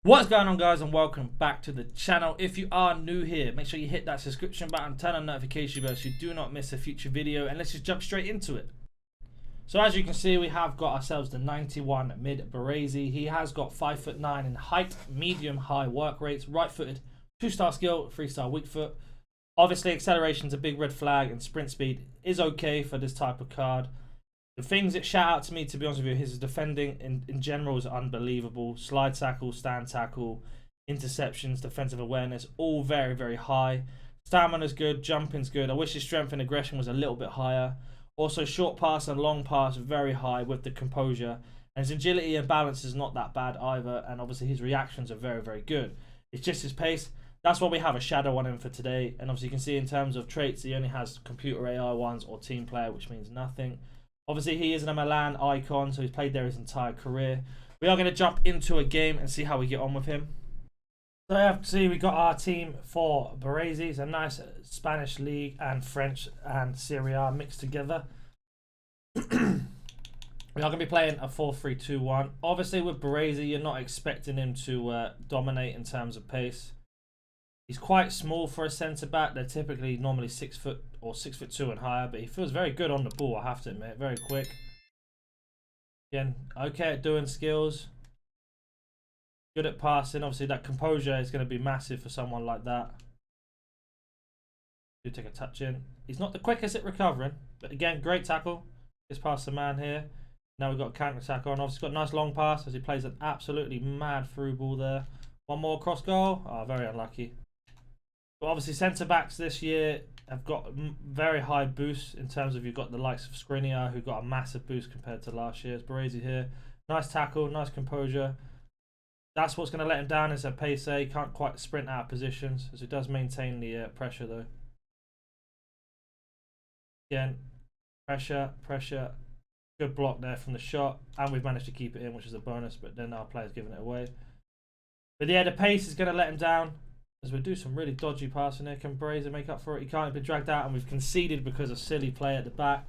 What's going on, guys, and welcome back to the channel. If you are new here, make sure you hit that subscription button, turn on notification bells so you do not miss a future video, and let's just jump straight into it. So as you can see, we have got ourselves the 91 mid Baresi. He has got 5'9" in height, medium high work rates, right footed, 2-star skill, 3-star weak foot. Obviously acceleration is a big red flag, and sprint speed is okay for this type of card. The things that shout out to me, to be honest with you, his defending in general is unbelievable. Slide tackle, stand tackle, interceptions, defensive awareness, all very, very high. Stamina's good, jumping's good. I wish his strength and aggression was a little bit higher. Also, short pass and long pass very high with the composure. And his agility and balance is not that bad either. And obviously his reactions are very, very good. It's just his pace. That's why we have a shadow on him for today. And obviously you can see in terms of traits, he only has computer AI ones or team player, which means nothing. Obviously, he is a Milan icon, so he's played there his entire career. We are going to jump into a game and see how we get on with him. So you have to see we got our team for Baresi. It's a nice Spanish league and French and Serie A mixed together. We are going to be playing a 4-3-2-1. Obviously, with Baresi, you're not expecting him to dominate in terms of pace. He's quite small for a centre-back. They're typically normally 6 foot or 6'2" and higher, but he feels very good on the ball, I have to admit. Very quick. Again, okay at doing skills. Good at passing. Obviously, that composure is going to be massive for someone like that. Do take a touch in. He's not the quickest at recovering, but again, great tackle. Just past the man here. Now we've got a counter-attack on. Obviously, got a nice long pass as he plays an absolutely mad through ball there. One more cross goal. Oh, very unlucky. But obviously, centre-backs this year have got very high boosts in terms of you've got the likes of Skriniar, who got a massive boost compared to last year's. Baresi here. Nice tackle, nice composure. That's what's going to let him down is that pace. He can't quite sprint out of positions, as he does maintain the pressure, though. Again, pressure. Good block there from the shot. And we've managed to keep it in, which is a bonus, but then our player's giving it away. But yeah, the pace is going to let him down. As we do some really dodgy passing here. Can Baresi make up for it? He can't be dragged out, and we've conceded because of silly play at the back.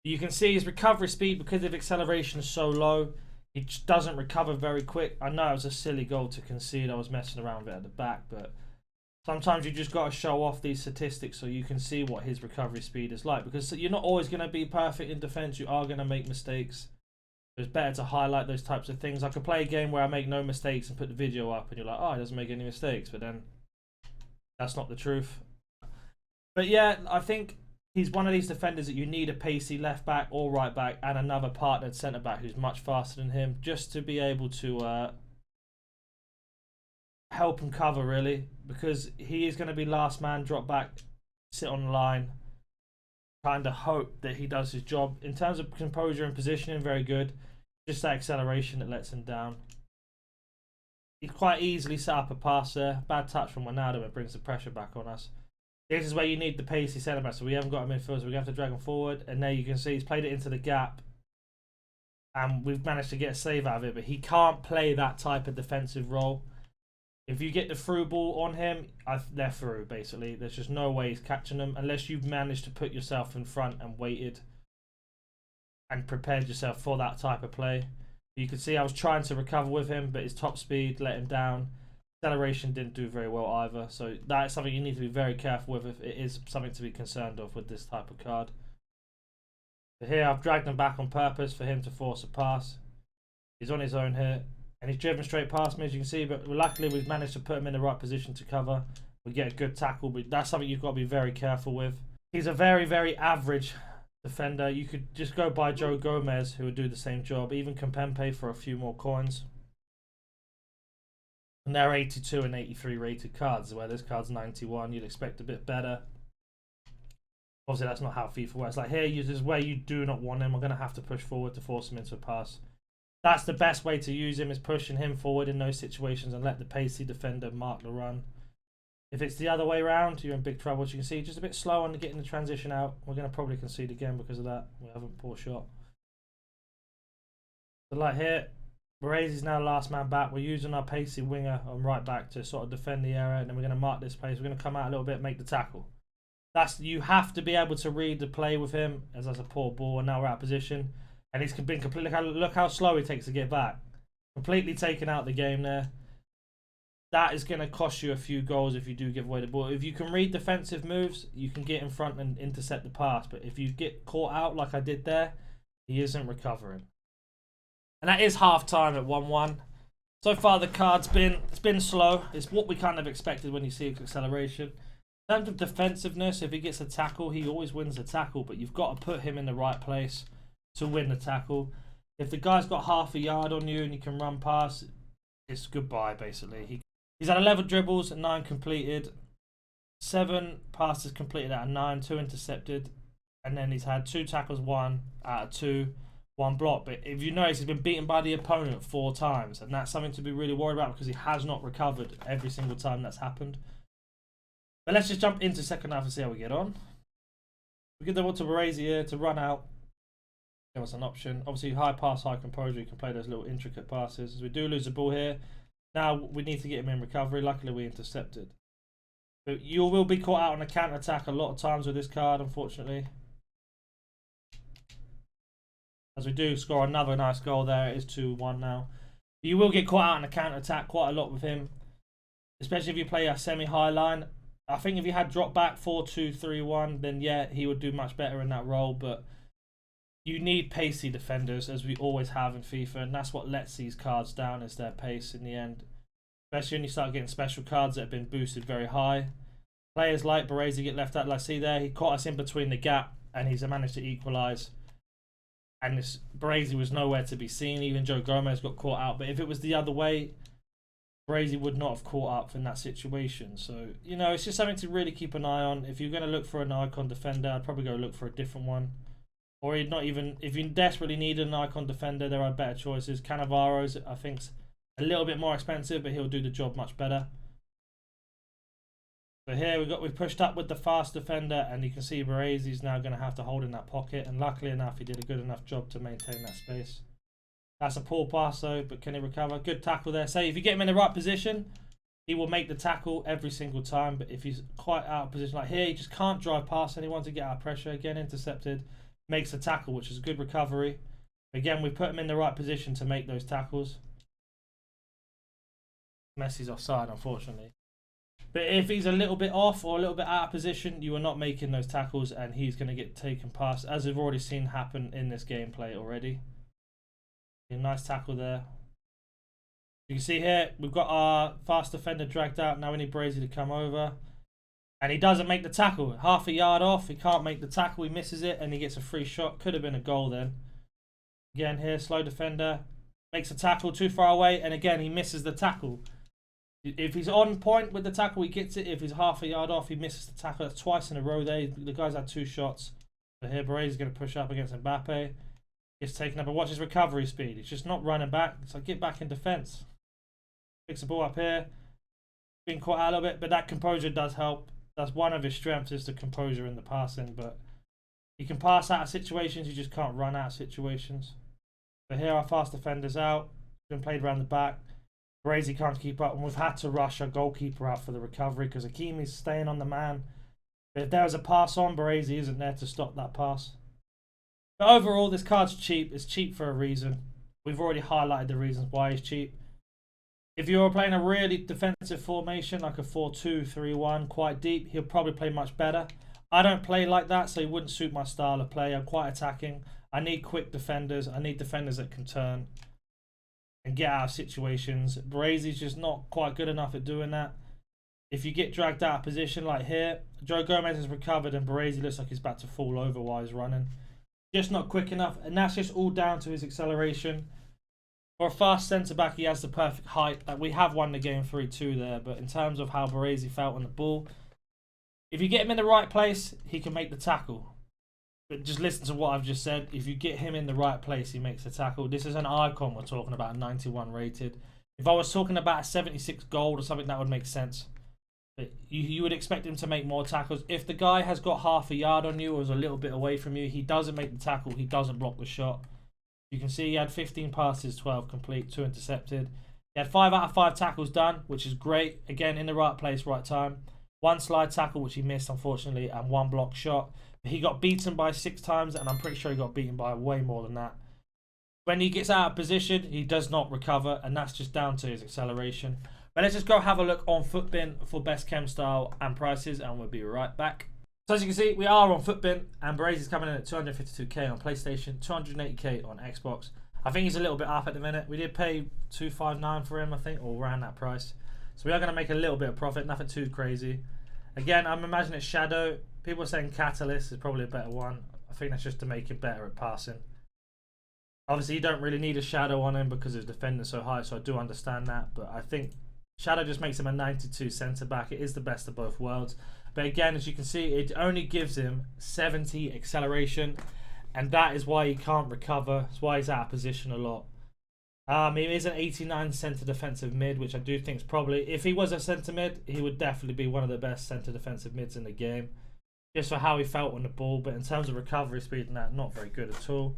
You can see his recovery speed, because of acceleration, is so low. He just doesn't recover very quick. I know it was a silly goal to concede. I was messing around with it at the back, but sometimes you just got to show off these statistics so you can see what his recovery speed is like. Because you're not always going to be perfect in defence. You are going to make mistakes. It's better to highlight those types of things. I could play a game where I make no mistakes and put the video up, and you're like, oh, he doesn't make any mistakes, but then that's not the truth. But yeah, I think he's one of these defenders that you need a pacey left back or right back and another partnered centre back who's much faster than him, just to be able to help him cover, really, because he is going to be last man, drop back, sit on the line, kind of hope that he does his job. In terms of composure and positioning, very good. Just that acceleration that lets him down. He quite easily set up a pass there. Bad touch from Ronaldo, it brings the pressure back on us. This is where you need the pacey centre back, so we haven't got him in first, so we're going to have to drag him forward. And there you can see he's played it into the gap, and we've managed to get a save out of it, but he can't play that type of defensive role. If you get the through ball on him, they're through, basically. There's just no way he's catching them unless you've managed to put yourself in front and waited and prepared yourself for that type of play. You can see I was trying to recover with him, but his top speed let him down. Acceleration didn't do very well either. So that's something you need to be very careful with if it is something to be concerned of with this type of card. But here I've dragged him back on purpose for him to force a pass. He's on his own here, and he's driven straight past me, as you can see. But luckily we've managed to put him in the right position to cover. We get a good tackle, but that's something you've got to be very careful with. He's a very, very average defender. You could just go by Joe Gomez, who would do the same job. Even Kempembe for a few more coins. And they're 82 and 83 rated cards, where this card's 91. You'd expect a bit better. Obviously, that's not how FIFA works. Like here, this is where you do not want him. I'm going to have to push forward to force him into a pass. That's the best way to use him, is pushing him forward in those situations and let the pacey defender mark the run. If it's the other way around, you're in big trouble. As you can see, just a bit slow on getting the transition out. We're going to probably concede again because of that. We haven't poor shot. So like here, Baresi's now last man back. We're using our pacey winger on right back to sort of defend the area, and then we're going to mark this place. We're going to come out a little bit, make the tackle. You have to be able to read the play with him, as that's a poor ball, and now we're out of position. And he's been completely, look how slow he takes to get back. Completely taken out the game there. that is going to cost you a few goals if you do give away the ball. If you can read defensive moves, you can get in front and intercept the pass. But if you get caught out like I did there, he isn't recovering. And that is half time at 1-1. So far the card's been slow. It's what we kind of expected when you see acceleration. In terms of defensiveness, if he gets a tackle, he always wins the tackle. But you've got to put him in the right place to win the tackle. If the guy's got half a yard on you and he can run past, it's goodbye basically. He's had 11 dribbles, 9 completed, 7 passes completed out of 9, 2 intercepted, and then he's had 2 tackles, 1 out of 2, 1 block. But if you notice, he's been beaten by the opponent 4 times, and that's something to be really worried about because he has not recovered every single time that's happened. But let's just jump into second half and see how we get on. We give the ball to Baresi here to run out. Give us an option. Obviously, high pass, high composure. You can play those little intricate passes. As we do lose the ball here. Now we need to get him in recovery. Luckily, we intercepted. But you will be caught out on a counter attack a lot of times with this card, unfortunately. As we do score another nice goal there, it is 2-1 now. You will get caught out on a counter attack quite a lot with him, especially if you play a semi-high line. I think if you had drop back 4-2-3-1, then yeah, he would do much better in that role. But you need pacey defenders, as we always have in FIFA, and that's what lets these cards down, is their pace in the end. Especially when you start getting special cards that have been boosted very high. Players like Baresi get left out. Like, see there, he caught us in between the gap, and he's managed to equalise. And this Baresi was nowhere to be seen. Even Joe Gomez got caught out. But if it was the other way, Baresi would not have caught up in that situation. So, you know, it's just something to really keep an eye on. If you're going to look for an icon defender, I'd probably go look for a different one. Or not even, if you desperately need an icon defender, there are better choices. Cannavaro's, I think, a little bit more expensive, but he'll do the job much better. So here we've pushed up with the fast defender, and you can see Baresi's now going to have to hold in that pocket. And luckily enough, he did a good enough job to maintain that space. That's a poor pass though, but can he recover? Good tackle there. Say if you get him in the right position, he will make the tackle every single time. But if he's quite out of position, like here, he just can't drive past anyone to get out of pressure. Again, intercepted. Makes a tackle, which is a good recovery. Again, we put him in the right position to make those tackles. Messi's offside, unfortunately. But if he's a little bit off or a little bit out of position, you are not making those tackles, and he's going to get taken past, as we've already seen happen in this gameplay already. A nice tackle there. You can see here, we've got our fast defender dragged out. Now we need Baresi to come over. And he doesn't make the tackle. Half a yard off. He can't make the tackle. He misses it, and he gets a free shot. Could have been a goal then. Again here, slow defender. Makes a tackle too far away, and again, he misses the tackle. If he's on point with the tackle, he gets it. If he's half a yard off, he misses the tackle. That's twice in a row there. The guy's had 2 shots. So here, Baresi's going to push up against Mbappe. Gets taken up, but watch his recovery speed. He's just not running back. So get back in defence. Picks the ball up here. Being caught out a little bit, but that composure does help. That's one of his strengths, is the composure in the passing. But he can pass out of situations, you just can't run out of situations. So here our fast defender's out. Been played around the back. Baresi can't keep up, and we've had to rush our goalkeeper out for the recovery because Hakimi's staying on the man. But if there was a pass on, Baresi isn't there to stop that pass. But overall, this card's cheap. It's cheap for a reason. We've already highlighted the reasons why it's cheap. If you're playing a really defensive formation, like a 4-2-3-1, quite deep, he'll probably play much better. I don't play like that, so he wouldn't suit my style of play. I'm quite attacking. I need quick defenders. I need defenders that can turn and get out of situations. Baresi's just not quite good enough at doing that. If you get dragged out of position like here, Joe Gomez has recovered and Baresi looks like he's about to fall over while he's running. Just not quick enough, and that's just all down to his acceleration. For a fast centre-back, he has the perfect height. We have won the game 3-2 there, but in terms of how Baresi felt on the ball, if you get him in the right place, he can make the tackle. But just listen to what I've just said. If you get him in the right place, he makes the tackle. This is an icon we're talking about, 91 rated. If I was talking about a 76 gold or something, that would make sense. But you would expect him to make more tackles. If the guy has got half a yard on you or is a little bit away from you, he doesn't make the tackle. He doesn't block the shot. You can see he had 15 passes, 12 complete, 2 intercepted. He had 5 out of 5 tackles done, which is great. Again, in the right place, right time. 1 slide tackle, which he missed, unfortunately, and 1 block shot. But he got beaten by 6 times, and I'm pretty sure he got beaten by way more than that. When he gets out of position, he does not recover, and that's just down to his acceleration. But let's just go have a look on Footbin for best chem style and prices, and we'll be right back. So as you can see, we are on Footbin, and Baresi's coming in at 252k on PlayStation, 280k on Xbox. I think he's a little bit up at the minute. We did pay 259 for him, I think, or around that price. So we are going to make a little bit of profit, nothing too crazy. Again, I'm imagining it's Shadow. People are saying Catalyst is probably a better one. I think that's just to make him better at passing. Obviously, you don't really need a Shadow on him because his defending's so high, so I do understand that. But I think Shadow just makes him a 92 centre-back. It is the best of both worlds. But again, as you can see, it only gives him 70 acceleration. And that is why he can't recover. That's why he's out of position a lot. He is an 89 centre defensive mid, which I do think is probably, if he was a centre mid, he would definitely be one of the best centre defensive mids in the game. Just for how he felt on the ball, but in terms of recovery speed and that, not very good at all.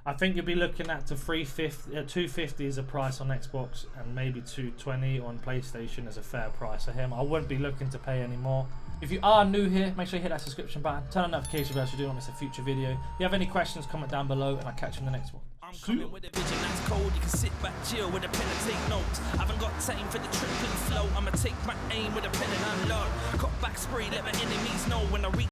I think you'll be looking at 250 as a price on Xbox, and maybe 220 on PlayStation as a fair price for him. I wouldn't be looking to pay any more. If you are new here, make sure you hit that subscription button, turn on notification bells so you do not miss a future video. If you have any questions, comment down below, and I'll catch you in the next one. I'm coming with a vision that's cold. You can sit back, chill with a pen and take notes. I haven't got time for the tripping flow. I'ma take my aim with a pen and unload. Cut back spray, let my enemies know when I reach.